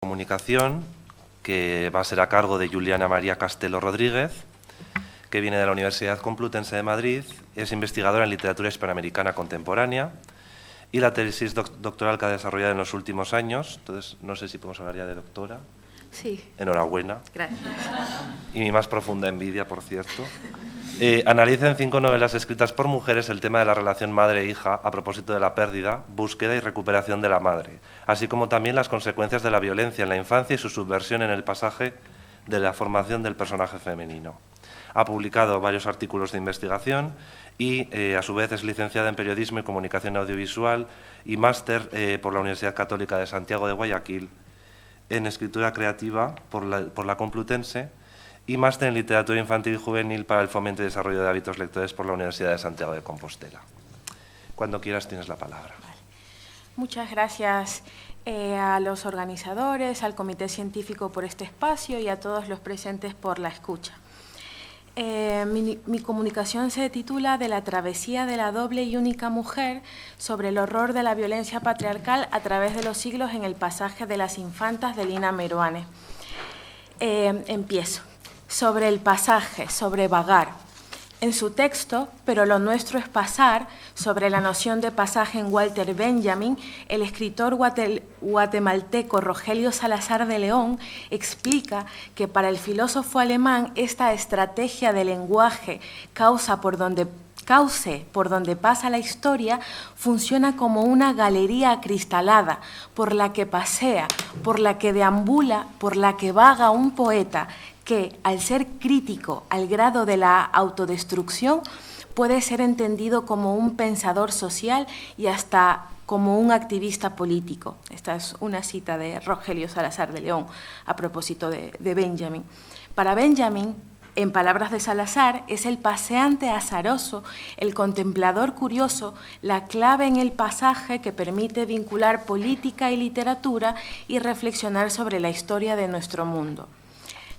Comunicación, que va a ser a cargo de Juliana María Castelo Rodríguez, que viene de la Universidad Complutense de Madrid, es investigadora en literatura hispanoamericana contemporánea y la tesis doctoral que ha desarrollado en los últimos años, entonces no sé si podemos hablar ya de doctora. Sí. Enhorabuena. Gracias. Y mi más profunda envidia, por cierto. Analiza en 5 novelas escritas por mujeres el tema de la relación madre-hija a propósito de la pérdida, búsqueda y recuperación de la madre, así como también las consecuencias de la violencia en la infancia y su subversión en el pasaje de la formación del personaje femenino. Ha publicado varios artículos de investigación y, a su vez, es licenciada en Periodismo y Comunicación Audiovisual y máster por la Universidad Católica de Santiago de Guayaquil en Escritura Creativa por la Complutense y máster en Literatura Infantil y Juvenil para el Fomento y Desarrollo de Hábitos Lectores por la Universidad de Santiago de Compostela. Cuando quieras tienes la palabra. Vale. Muchas gracias a los organizadores, al Comité Científico por este espacio y a todos los presentes por la escucha. Mi comunicación se titula De la travesía de la doble y única mujer sobre el horror de la violencia patriarcal a través de los siglos en el pasaje de las infantas de Lina Meruane. Empiezo. Sobre el pasaje, sobre vagar. En su texto, Pero lo nuestro es pasar, sobre la noción de pasaje en Walter Benjamin, el escritor guatemalteco Rogelio Salazar de León explica que para el filósofo alemán esta estrategia de lenguaje cauce por donde pasa la historia, funciona como una galería acristalada por la que pasea, por la que deambula, por la que vaga un poeta que, al ser crítico al grado de la autodestrucción, puede ser entendido como un pensador social y hasta como un activista político. Esta es una cita de Rogelio Salazar de León a propósito de Benjamin. Para Benjamin, en palabras de Salazar, es el paseante azaroso, el contemplador curioso, la clave en el pasaje que permite vincular política y literatura y reflexionar sobre la historia de nuestro mundo.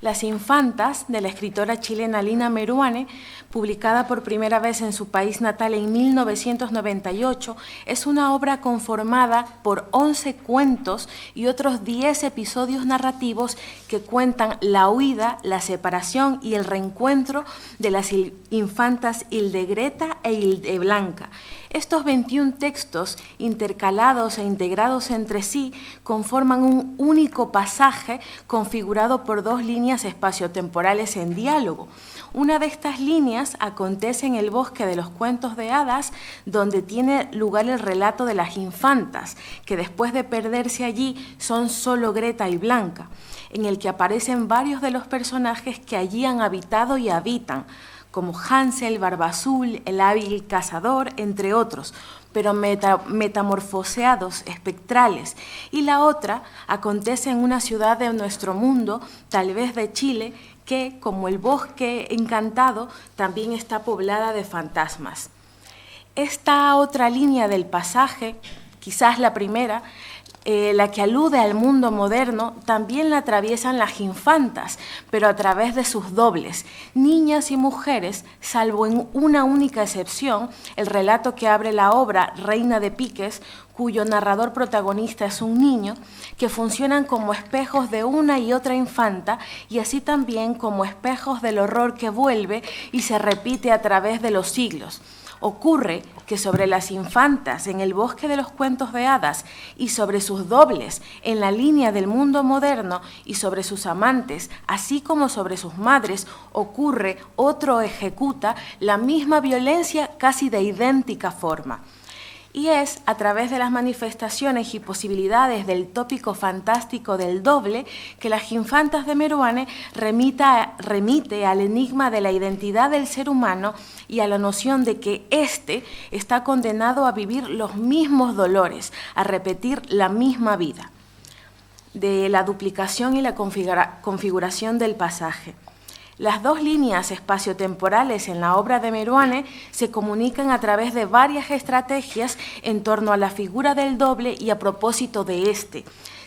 Las infantas, de la escritora chilena Lina Meruane, publicada por primera vez en su país natal en 1998, es una obra conformada por 11 cuentos y otros 10 episodios narrativos que cuentan la huida, la separación y el reencuentro de las infantas Hildegreta e Hildeblanca. Estos 21 textos, intercalados e integrados entre sí, conforman un único pasaje configurado por 2 líneas espaciotemporales en diálogo. Una de estas líneas acontece en el bosque de los cuentos de hadas, donde tiene lugar el relato de las infantas, que después de perderse allí son solo Greta y Blanca, en el que aparecen varios de los personajes que allí han habitado y habitan, como Hansel, Barba Azul, el hábil cazador, entre otros, pero metamorfoseados, espectrales. Y la otra acontece en una ciudad de nuestro mundo, tal vez de Chile, que, como el bosque encantado, también está poblada de fantasmas. Esta otra línea del pasaje, quizás la primera, la que alude al mundo moderno, también la atraviesan las infantas, pero a través de sus dobles, niñas y mujeres, salvo en una única excepción, el relato que abre la obra, Reina de Piques, cuyo narrador protagonista es un niño, que funcionan como espejos de una y otra infanta y así también como espejos del horror que vuelve y se repite a través de los siglos. Ocurre que sobre las infantas en el bosque de los cuentos de hadas y sobre sus dobles en la línea del mundo moderno y sobre sus amantes, así como sobre sus madres, ocurre, otro ejecuta la misma violencia casi de idéntica forma. Y es a través de las manifestaciones y posibilidades del tópico fantástico del doble que las infantas de Meruane remite al enigma de la identidad del ser humano y a la noción de que éste está condenado a vivir los mismos dolores, a repetir la misma vida, de la duplicación y la configuración del pasaje. Las 2 líneas espaciotemporales en la obra de Meruane se comunican a través de varias estrategias en torno a la figura del doble y a propósito de este.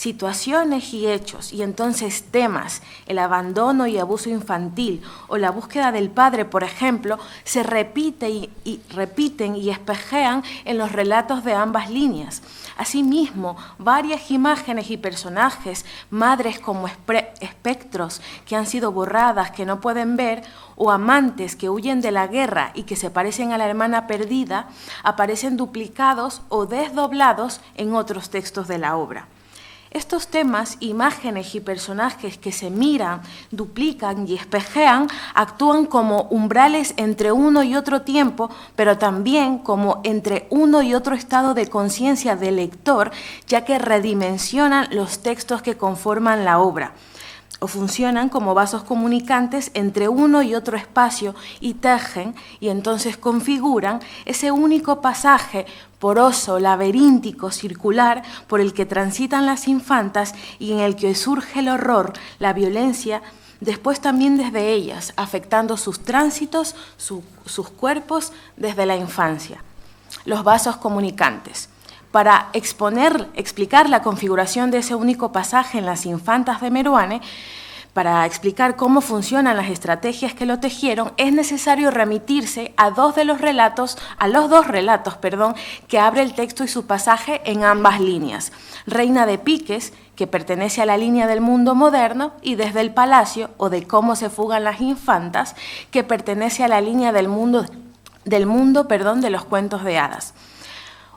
situaciones y hechos, y entonces temas, el abandono y abuso infantil o la búsqueda del padre, por ejemplo, se repiten y espejean en los relatos de ambas líneas. Asimismo, varias imágenes y personajes, madres como espectros que han sido borradas, que no pueden ver, o amantes que huyen de la guerra y que se parecen a la hermana perdida, aparecen duplicados o desdoblados en otros textos de la obra. Estos temas, imágenes y personajes que se miran, duplican y espejean, actúan como umbrales entre uno y otro tiempo, pero también como entre uno y otro estado de conciencia del lector, ya que redimensionan los textos que conforman la obra, o funcionan como vasos comunicantes entre uno y otro espacio y tejen y entonces configuran ese único pasaje poroso, laberíntico, circular, por el que transitan las infantas y en el que surge el horror, la violencia, después también desde ellas, afectando sus tránsitos, sus cuerpos desde la infancia. Los vasos comunicantes. Para explicar la configuración de ese único pasaje en las infantas de Meruane, para explicar cómo funcionan las estrategias que lo tejieron, es necesario remitirse a los dos relatos, que abre el texto y su pasaje en ambas líneas. Reina de Piques, que pertenece a la línea del mundo moderno, y Desde el Palacio, o de Cómo se fugan las infantas, que pertenece a la línea del mundo de los cuentos de hadas.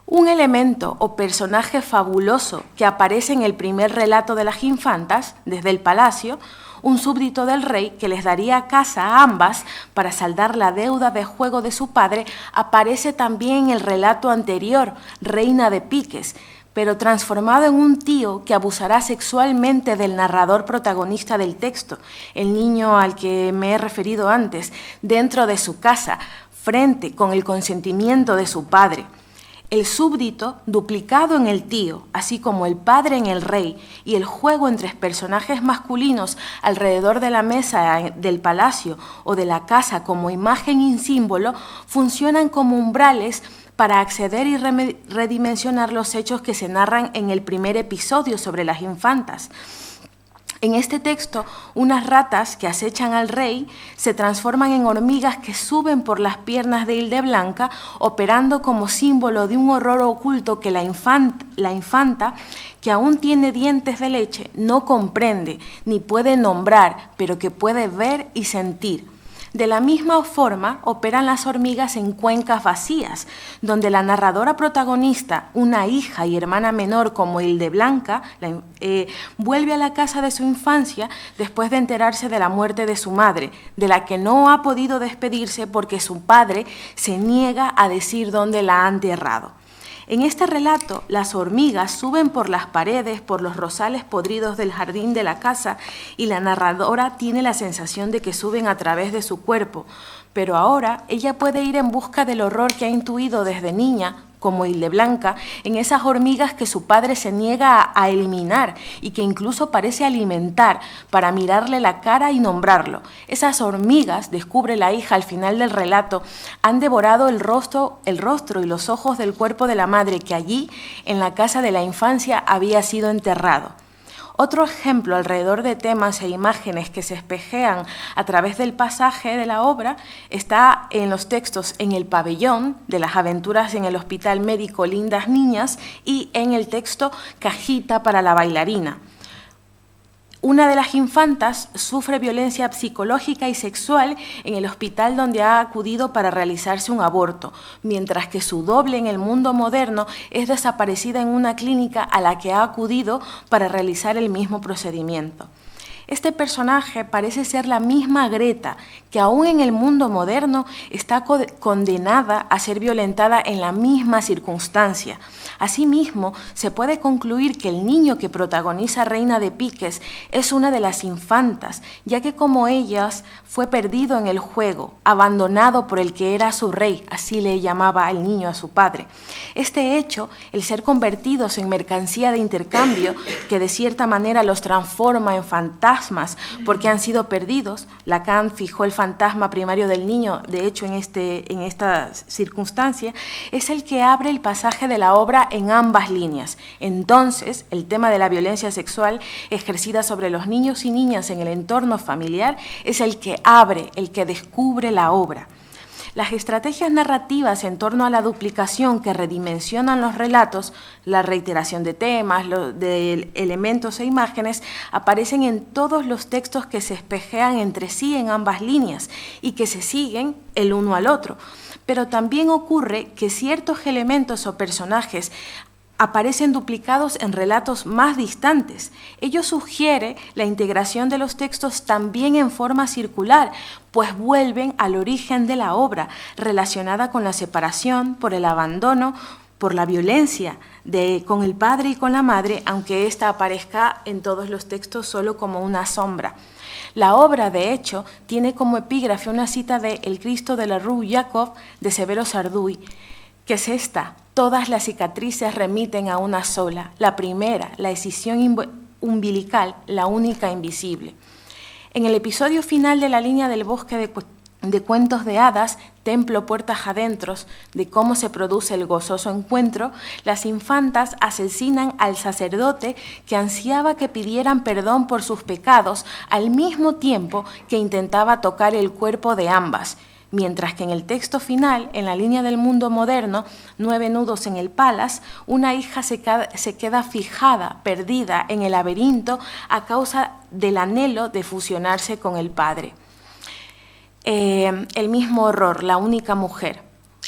Un elemento o personaje fabuloso que aparece en el primer relato de las infantas, Desde el Palacio, un súbdito del rey que les daría casa a ambas para saldar la deuda de juego de su padre, aparece también en el relato anterior, Reina de Piques, pero transformado en un tío que abusará sexualmente del narrador protagonista del texto, el niño al que me he referido antes, dentro de su casa, con el consentimiento de su padre. El súbdito, duplicado en el tío, así como el padre en el rey, y el juego entre personajes masculinos alrededor de la mesa del palacio o de la casa como imagen y símbolo, funcionan como umbrales para acceder y redimensionar los hechos que se narran en el primer episodio sobre las infantas. En este texto, unas ratas que acechan al rey se transforman en hormigas que suben por las piernas de Hildeblanca, operando como símbolo de un horror oculto que la infanta, que aún tiene dientes de leche, no comprende ni puede nombrar, pero que puede ver y sentir. De la misma forma, operan las hormigas en cuencas vacías, donde la narradora protagonista, una hija y hermana menor como Hildeblanca, vuelve a la casa de su infancia después de enterarse de la muerte de su madre, de la que no ha podido despedirse porque su padre se niega a decir dónde la ha enterrado. En este relato, las hormigas suben por las paredes, por los rosales podridos del jardín de la casa, y la narradora tiene la sensación de que suben a través de su cuerpo, pero ahora ella puede ir en busca del horror que ha intuido desde niña, como Hildeblanca, en esas hormigas que su padre se niega a eliminar y que incluso parece alimentar para mirarle la cara y nombrarlo. Esas hormigas, descubre la hija al final del relato, han devorado el rostro y los ojos del cuerpo de la madre que allí, en la casa de la infancia, había sido enterrado. Otro ejemplo alrededor de temas e imágenes que se espejean a través del pasaje de la obra está en los textos En el pabellón, de las aventuras en el hospital médico Lindas Niñas, y en el texto Cajita para la bailarina. Una de las infantas sufre violencia psicológica y sexual en el hospital donde ha acudido para realizarse un aborto, mientras que su doble en el mundo moderno es desaparecida en una clínica a la que ha acudido para realizar el mismo procedimiento. Este personaje parece ser la misma Greta, que aún en el mundo moderno está condenada a ser violentada en la misma circunstancia. Asimismo, se puede concluir que el niño que protagoniza Reina de Piques es una de las infantas, ya que como ellas fue perdido en el juego, abandonado por el que era su rey, así le llamaba el niño a su padre. Este hecho, el ser convertidos en mercancía de intercambio, que de cierta manera los transforma en fantasmas, fantasmas porque han sido perdidos. Lacan fijó el fantasma primario del niño, de hecho en esta circunstancia, es el que abre el pasaje de la obra en ambas líneas. Entonces, el tema de la violencia sexual ejercida sobre los niños y niñas en el entorno familiar es el que abre, el que descubre la obra. Las estrategias narrativas en torno a la duplicación que redimensionan los relatos, la reiteración de temas, de elementos e imágenes, aparecen en todos los textos que se espejean entre sí en ambas líneas y que se siguen el uno al otro. Pero también ocurre que ciertos elementos o personajes aparecen duplicados en relatos más distantes. Ello sugiere la integración de los textos también en forma circular, pues vuelven al origen de la obra, relacionada con la separación, por el abandono, por la violencia con el padre y con la madre, aunque ésta aparezca en todos los textos solo como una sombra. La obra, de hecho, tiene como epígrafe una cita de El Cristo de la Rue Jacob de Severo Sarduy, que es esta: todas las cicatrices remiten a una sola, la primera, la escisión umbilical, la única invisible. En el episodio final de la línea del bosque de cuentos de hadas, Templo puertas adentros, de cómo se produce el gozoso encuentro, las infantas asesinan al sacerdote que ansiaba que pidieran perdón por sus pecados, al mismo tiempo que intentaba tocar el cuerpo de ambas. Mientras que en el texto final, en la línea del mundo moderno, 9 nudos en el Palas, una hija se queda fijada, perdida en el laberinto a causa del anhelo de fusionarse con el padre. El mismo horror, la única mujer.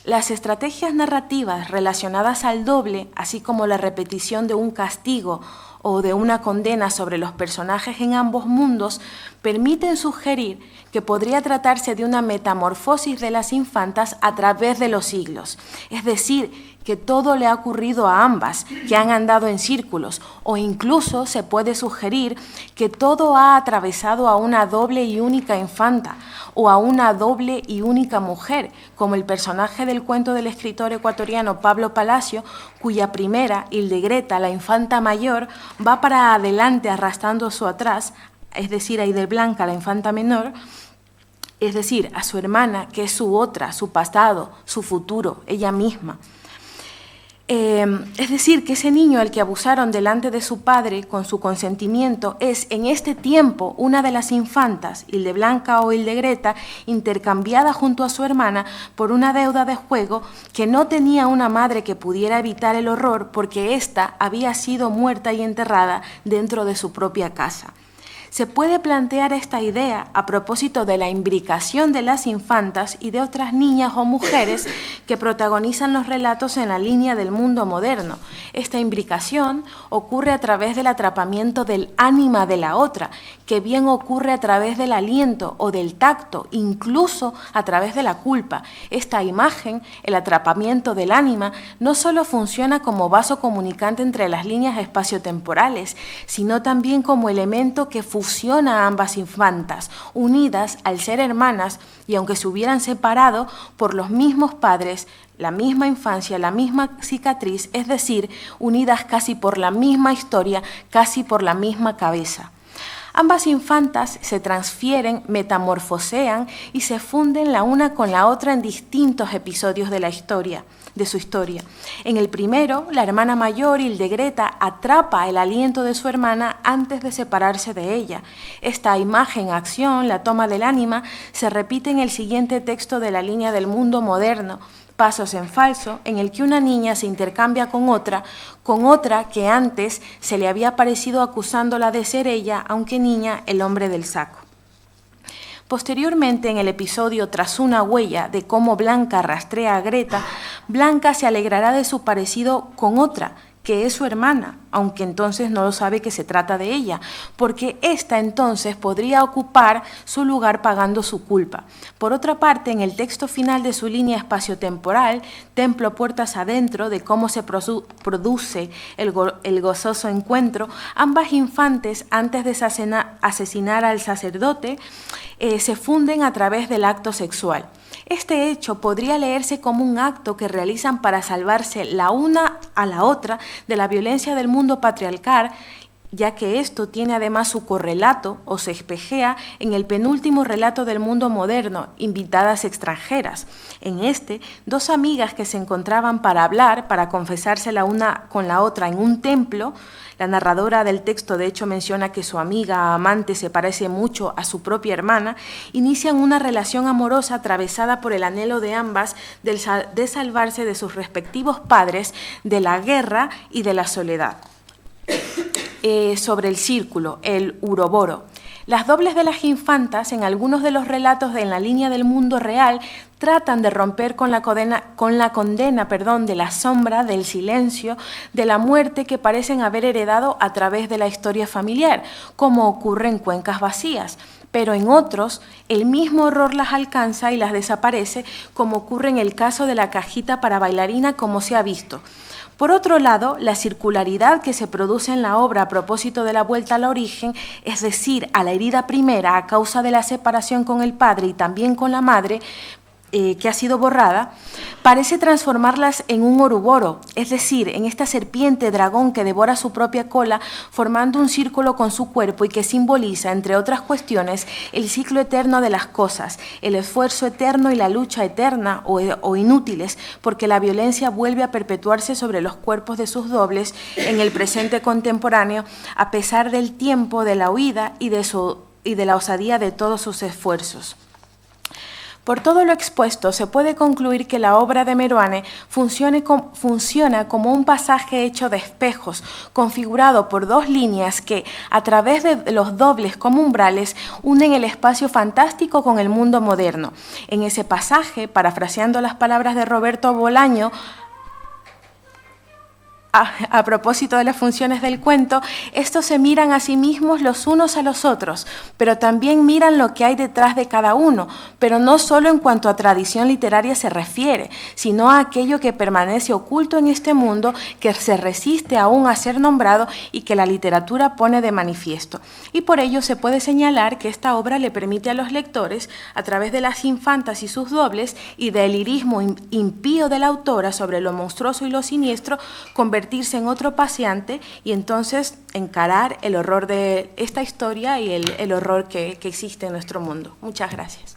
Las estrategias narrativas relacionadas al doble, así como la repetición de un castigo o de una condena sobre los personajes en ambos mundos, permiten sugerir que podría tratarse de una metamorfosis de las infantas a través de los siglos, es decir, que todo le ha ocurrido a ambas, que han andado en círculos, o incluso se puede sugerir que todo ha atravesado a una doble y única infanta, o a una doble y única mujer, como el personaje del cuento del escritor ecuatoriano Pablo Palacio, cuya primera, Hildegreta, la infanta mayor, va para adelante arrastrando su atrás, es decir, a Hideblanca, la infanta menor, es decir, a su hermana, que es su otra, su pasado, su futuro, ella misma. Es decir, que ese niño al que abusaron delante de su padre con su consentimiento es en este tiempo una de las infantas, Hildeblanca o Hildegreta, intercambiada junto a su hermana por una deuda de juego que no tenía una madre que pudiera evitar el horror porque ésta había sido muerta y enterrada dentro de su propia casa. Se puede plantear esta idea a propósito de la imbricación de las infantas y de otras niñas o mujeres que protagonizan los relatos en la línea del mundo moderno. Esta imbricación ocurre a través del atrapamiento del ánima de la otra, que bien ocurre a través del aliento o del tacto, incluso a través de la culpa. Esta imagen, el atrapamiento del ánima, no solo funciona como vaso comunicante entre las líneas espaciotemporales, sino también como elemento que fusiona a ambas infantas, unidas al ser hermanas y aunque se hubieran separado por los mismos padres, la misma infancia, la misma cicatriz, es decir, unidas casi por la misma historia, casi por la misma cabeza. Ambas infantas se transfieren, metamorfosean y se funden la una con la otra en distintos episodios de su historia. En el primero, la hermana mayor, Hildegreta, atrapa el aliento de su hermana antes de separarse de ella. Esta imagen-acción, la toma del ánima, se repite en el siguiente texto de la línea del mundo moderno, Pasos en falso, en el que una niña se intercambia con otra que antes se le había parecido acusándola de ser ella, aunque niña, el hombre del saco. Posteriormente, en el episodio Tras una huella de cómo Blanca rastrea a Greta, Blanca se alegrará de su parecido con otra, que es su hermana, aunque entonces no lo sabe que se trata de ella, porque ésta entonces podría ocupar su lugar pagando su culpa. Por otra parte, en el texto final de su línea espaciotemporal, Templo puertas adentro, de cómo se produce el gozoso encuentro, ambas infantes, antes de asesinar al sacerdote, se funden a través del acto sexual. Este hecho podría leerse como un acto que realizan para salvarse la una a la otra de la violencia del mundo patriarcal ya que esto tiene además su correlato o se espejea en el penúltimo relato del mundo moderno, Invitadas extranjeras. En este, dos amigas que se encontraban para hablar, para confesarse la una con la otra en un templo. La narradora del texto, de hecho, menciona que su amiga amante se parece mucho a su propia hermana. Inician una relación amorosa atravesada por el anhelo de ambas de salvarse de sus respectivos padres, de la guerra y de la soledad. Sobre el círculo, el uroboro. Las dobles de las infantas, en algunos de los relatos en la línea del mundo real, tratan de romper con la condena de la sombra, del silencio, de la muerte que parecen haber heredado a través de la historia familiar, como ocurre en Cuencas vacías. Pero en otros, el mismo horror las alcanza y las desaparece, como ocurre en el caso de la cajita para bailarina, como se ha visto. Por otro lado, la circularidad que se produce en la obra a propósito de la vuelta al origen, es decir, a la herida primera a causa de la separación con el padre y también con la madre, que ha sido borrada, parece transformarlas en un oruboro, es decir, en esta serpiente dragón que devora su propia cola, formando un círculo con su cuerpo y que simboliza, entre otras cuestiones, el ciclo eterno de las cosas, el esfuerzo eterno y la lucha eterna o inútiles, porque la violencia vuelve a perpetuarse sobre los cuerpos de sus dobles en el presente contemporáneo, a pesar del tiempo de la huida y de la osadía de todos sus esfuerzos. Por todo lo expuesto, se puede concluir que la obra de Meruane funciona como un pasaje hecho de espejos, configurado por dos líneas que, a través de los dobles como umbrales, unen el espacio fantástico con el mundo moderno. En ese pasaje, parafraseando las palabras de Roberto Bolaño, a propósito de las funciones del cuento, estos se miran a sí mismos los unos a los otros, pero también miran lo que hay detrás de cada uno, pero no solo en cuanto a tradición literaria se refiere, sino a aquello que permanece oculto en este mundo, que se resiste aún a ser nombrado y que la literatura pone de manifiesto. Y por ello se puede señalar que esta obra le permite a los lectores, a través de las infantas y sus dobles y del lirismo impío de la autora sobre lo monstruoso y lo siniestro, convertirse en otro paseante y entonces encarar el horror de esta historia y el horror que existe en nuestro mundo. Muchas gracias.